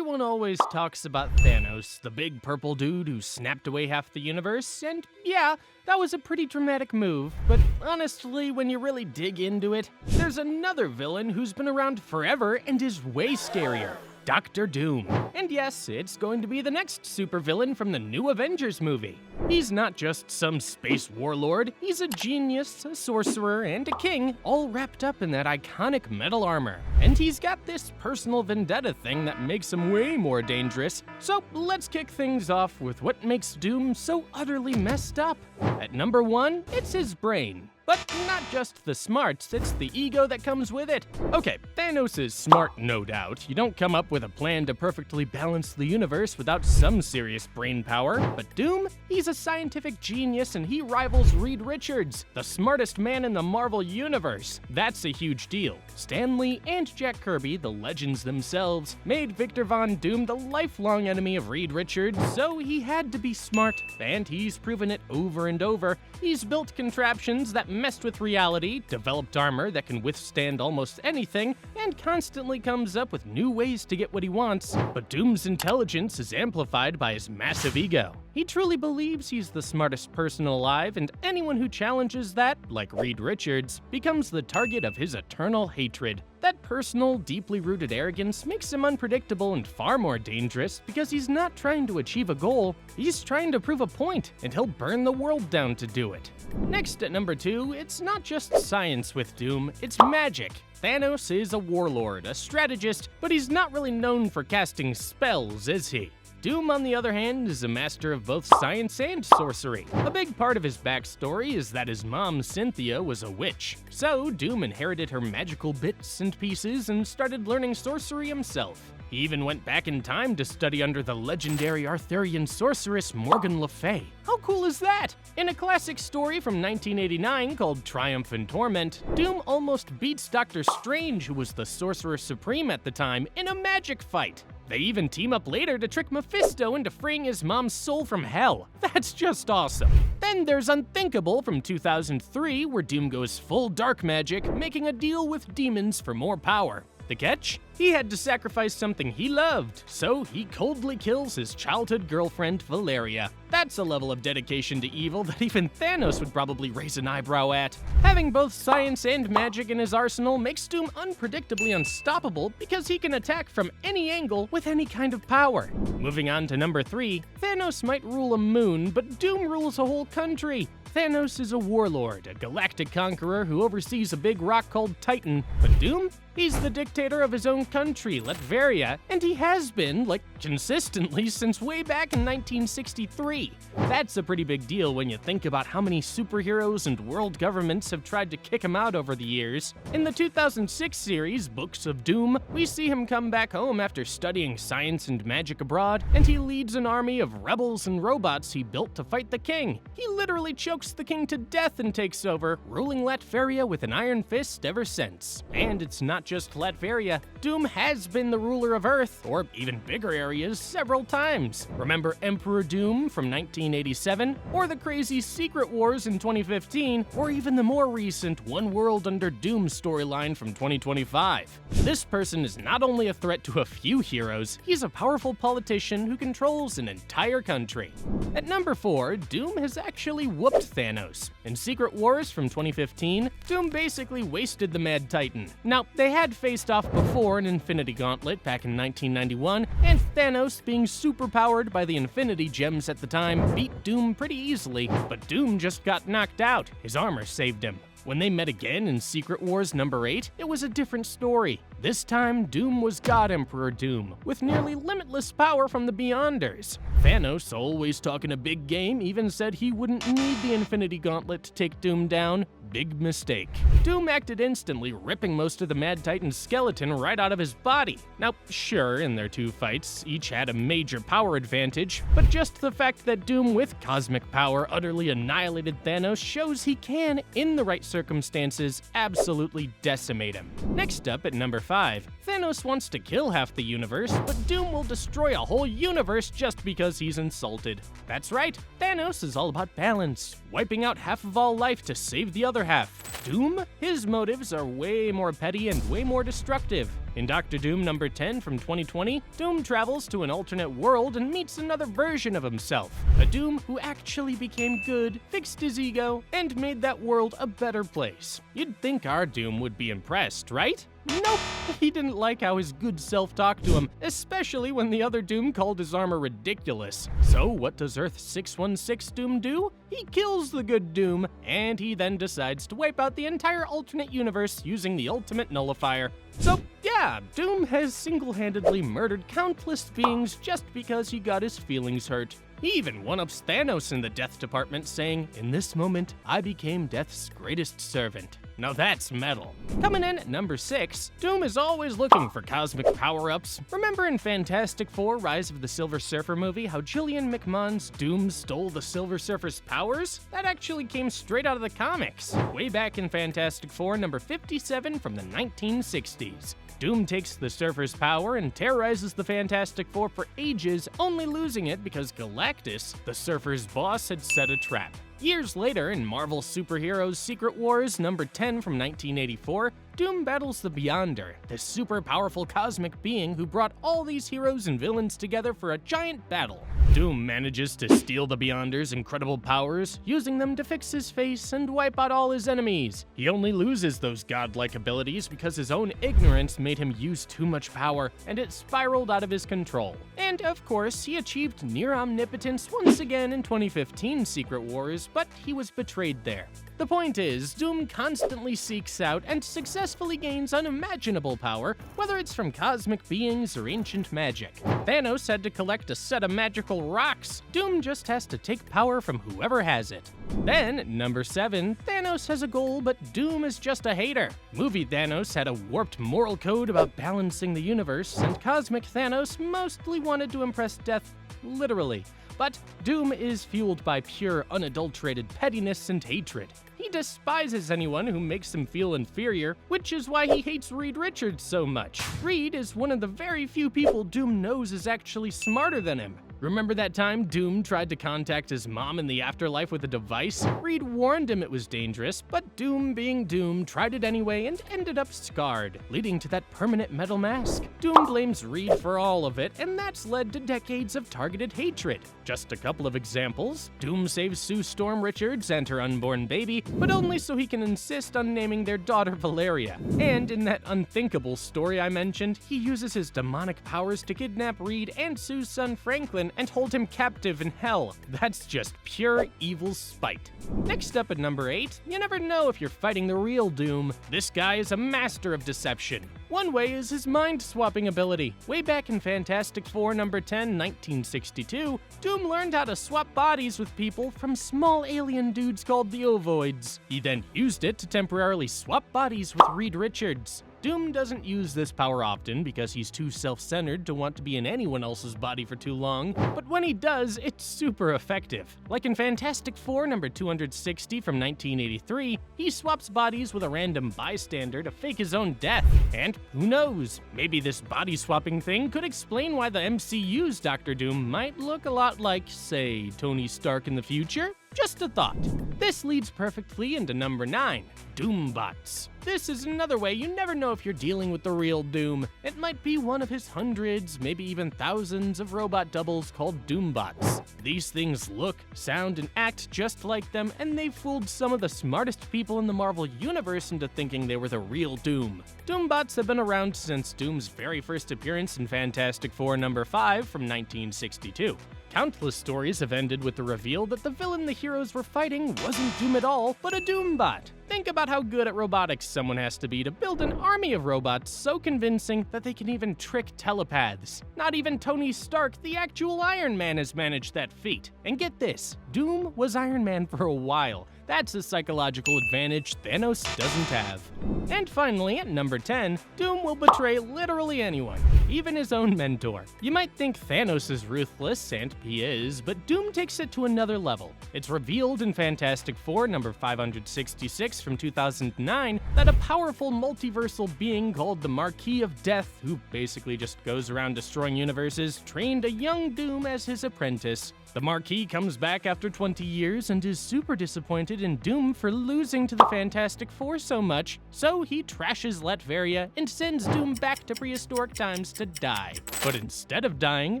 Everyone always talks about Thanos, the big purple dude who snapped away half the universe, and yeah, that was a pretty dramatic move, but honestly, when you really dig into it, there's another villain who's been around forever and is way scarier. Dr. Doom. And yes, it's going to be the next supervillain from the new Avengers movie. He's not just some space warlord, he's a genius, a sorcerer, and a king, all wrapped up in that iconic metal armor. And he's got this personal vendetta thing that makes him way more dangerous, so let's kick things off with what makes Doom so utterly messed up. At number 1, it's his brain. But not just the smarts, it's the ego that comes with it. Okay, Thanos is smart, no doubt. You don't come up with a plan to perfectly balance the universe without some serious brain power. But Doom? He's a scientific genius and he rivals Reed Richards, the smartest man in the Marvel Universe. That's a huge deal. Stan Lee and Jack Kirby, the legends themselves, made Victor Von Doom the lifelong enemy of Reed Richards, so he had to be smart, and he's proven it over and over. He's built contraptions that messed with reality, developed armor that can withstand almost anything, and constantly comes up with new ways to get what he wants. But Doom's intelligence is amplified by his massive ego. He truly believes he's the smartest person alive, and anyone who challenges that, like Reed Richards, becomes the target of his eternal hatred. That personal, deeply rooted arrogance makes him unpredictable and far more dangerous because he's not trying to achieve a goal, he's trying to prove a point, and he'll burn the world down to do it. Next at number 2, it's not just science with Doom, it's magic. Thanos is a warlord, a strategist, but he's not really known for casting spells, is he? Doom, on the other hand, is a master of both science and sorcery. A big part of his backstory is that his mom, Cynthia, was a witch. So, Doom inherited her magical bits and pieces and started learning sorcery himself. He even went back in time to study under the legendary Arthurian sorceress Morgan Le Fay. How cool is that? In a classic story from 1989 called Triumph and Torment, Doom almost beats Dr. Strange, who was the Sorcerer Supreme at the time, in a magic fight. They even team up later to trick Mephisto into freeing his mom's soul from hell. That's just awesome. Then there's Unthinkable from 2003, where Doom goes full dark magic, making a deal with demons for more power. The catch? He had to sacrifice something he loved, so he coldly kills his childhood girlfriend, Valeria. That's a level of dedication to evil that even Thanos would probably raise an eyebrow at. Having both science and magic in his arsenal makes Doom unpredictably unstoppable because he can attack from any angle with any kind of power. Moving on to number 3, Thanos might rule a moon, but Doom rules a whole country. Thanos is a warlord, a galactic conqueror who oversees a big rock called Titan. But Doom? He's the dictator of his own country, Latveria, and he has been, consistently since way back in 1963. That's a pretty big deal when you think about how many superheroes and world governments have tried to kick him out over the years. In the 2006 series, Books of Doom, we see him come back home after studying science and magic abroad, and he leads an army of rebels and robots he built to fight the king. He literally chokes the king to death and takes over, ruling Latveria with an iron fist ever since. And it's not just Latveria. Doom has been the ruler of Earth, or even bigger areas, several times. Remember Emperor Doom from 1987, or the crazy Secret Wars in 2015, or even the more recent One World Under Doom storyline from 2025. This person is not only a threat to a few heroes, he's a powerful politician who controls an entire country. At number 4, Doom has actually whooped Thanos. In Secret Wars from 2015, Doom basically wasted the Mad Titan. Now, they had faced off before in Infinity Gauntlet back in 1991, and Thanos, being superpowered by the Infinity Gems at the time, beat Doom pretty easily, but Doom just got knocked out. His armor saved him. When they met again in Secret Wars number 8, it was a different story. This time, Doom was God Emperor Doom, with nearly limitless power from the Beyonders. Thanos, always talking a big game, even said he wouldn't need the Infinity Gauntlet to take Doom down. Big mistake. Doom acted instantly, ripping most of the Mad Titan's skeleton right out of his body. Now, sure, in their 2 fights, each had a major power advantage, but just the fact that Doom with cosmic power utterly annihilated Thanos shows he can, in the right circumstances, absolutely decimate him. Next up at number 5, Thanos wants to kill half the universe, but Doom will destroy a whole universe just because he's insulted. That's right, Thanos is all about balance, wiping out half of all life to save the other half. Doom? His motives are way more petty and way more destructive. In Doctor Doom number 10 from 2020, Doom travels to an alternate world and meets another version of himself. A Doom who actually became good, fixed his ego, and made that world a better place. You'd think our Doom would be impressed, right? Nope, he didn't like how his good self talked to him, especially when the other Doom called his armor ridiculous. So what does Earth 616 Doom do? He kills the good Doom, and he then decides to wipe out the entire alternate universe using the ultimate nullifier. So yeah, Doom has single-handedly murdered countless beings just because he got his feelings hurt. He even one-ups Thanos in the death department, saying, "In this moment, I became death's greatest servant." Now that's metal. Coming in at number 6, Doom is always looking for cosmic power-ups. Remember in Fantastic Four: Rise of the Silver Surfer movie how Gillian McMahon's Doom stole the Silver Surfer's powers? That actually came straight out of the comics. Way back in Fantastic Four number 57 from the 1960s. Doom takes the Surfer's power and terrorizes the Fantastic Four for ages, only losing it because Galactus, the Surfer's boss, had set a trap. Years later, in Marvel Superheroes Secret Wars number 10 from 1984, Doom battles the Beyonder, this super powerful cosmic being who brought all these heroes and villains together for a giant battle. Doom manages to steal the Beyonder's incredible powers, using them to fix his face and wipe out all his enemies. He only loses those godlike abilities because his own ignorance made him use too much power, and it spiraled out of his control. And of course, he achieved near omnipotence once again in 2015 Secret Wars, but he was betrayed there. The point is, Doom constantly seeks out and successfully gains unimaginable power, whether it's from cosmic beings or ancient magic. Thanos had to collect a set of magical rocks. Doom just has to take power from whoever has it. Then, number 7, Thanos has a goal, but Doom is just a hater. Movie Thanos had a warped moral code about balancing the universe, and cosmic Thanos mostly wanted to impress death, literally. But Doom is fueled by pure, unadulterated pettiness and hatred. He despises anyone who makes him feel inferior, which is why he hates Reed Richards so much. Reed is one of the very few people Doom knows is actually smarter than him. Remember that time Doom tried to contact his mom in the afterlife with a device? Reed warned him it was dangerous, but Doom, being Doom, tried it anyway and ended up scarred, leading to that permanent metal mask. Doom blames Reed for all of it, and that's led to decades of targeted hatred. Just a couple of examples: Doom saves Sue Storm Richards and her unborn baby, but only so he can insist on naming their daughter Valeria. And in that unthinkable story I mentioned, he uses his demonic powers to kidnap Reed and Sue's son Franklin and hold him captive in hell. That's just pure evil spite. Next up at number 8, you never know if you're fighting the real Doom. This guy is a master of deception. One way is his mind-swapping ability. Way back in Fantastic Four number 10, 1962, Doom learned how to swap bodies with people from small alien dudes called the Ovoids. He then used it to temporarily swap bodies with Reed Richards. Doom doesn't use this power often because he's too self-centered to want to be in anyone else's body for too long, but when he does, it's super effective. Like in Fantastic Four number 260 from 1983, he swaps bodies with a random bystander to fake his own death. And who knows, maybe this body-swapping thing could explain why the MCU's Doctor Doom might look a lot like, say, Tony Stark in the future? Just a thought. This leads perfectly into number 9, Doombots. This is another way you never know if you're dealing with the real Doom. It might be one of his hundreds, maybe even thousands of robot doubles called Doombots. These things look, sound, and act just like them, and they've fooled some of the smartest people in the Marvel Universe into thinking they were the real Doom. Doombots have been around since Doom's very first appearance in Fantastic Four number 5 from 1962. Countless stories have ended with the reveal that the villain the heroes were fighting wasn't Doom at all, but a Doombot. Think about how good at robotics someone has to be to build an army of robots so convincing that they can even trick telepaths. Not even Tony Stark, the actual Iron Man, has managed that feat. And get this, Doom was Iron Man for a while. That's a psychological advantage Thanos doesn't have. And finally, at number 10, Doom will betray literally anyone, even his own mentor. You might think Thanos is ruthless, and he is, but Doom takes it to another level. It's revealed in Fantastic Four number 566 from 2009 that a powerful multiversal being called the Marquis of Death, who basically just goes around destroying universes, trained a young Doom as his apprentice. The Marquis comes back after 20 years and is super disappointed in Doom for losing to the Fantastic Four so much, so he trashes Latveria and sends Doom back to prehistoric times to die. But instead of dying,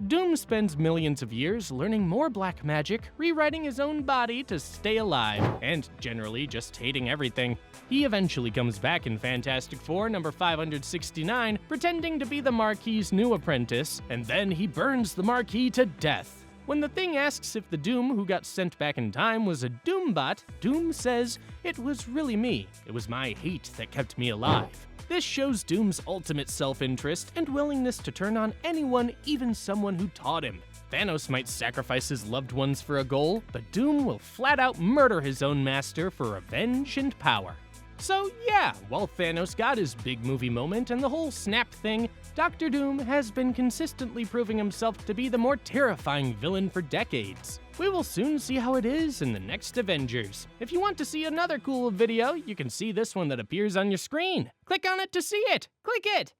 Doom spends millions of years learning more black magic, rewriting his own body to stay alive, and generally just hating everything. He eventually comes back in Fantastic Four number 569, pretending to be the Marquis' new apprentice, and then he burns the Marquis to death. When the Thing asks if the Doom who got sent back in time was a Doombot, Doom says, "It was really me. It was my hate that kept me alive." This shows Doom's ultimate self-interest and willingness to turn on anyone, even someone who taught him. Thanos might sacrifice his loved ones for a goal, but Doom will flat out murder his own master for revenge and power. So yeah, while Thanos got his big movie moment and the whole snap thing, Dr. Doom has been consistently proving himself to be the more terrifying villain for decades. We will soon see how it is in the next Avengers. If you want to see another cool video, you can see this one that appears on your screen. Click on it to see it! Click it!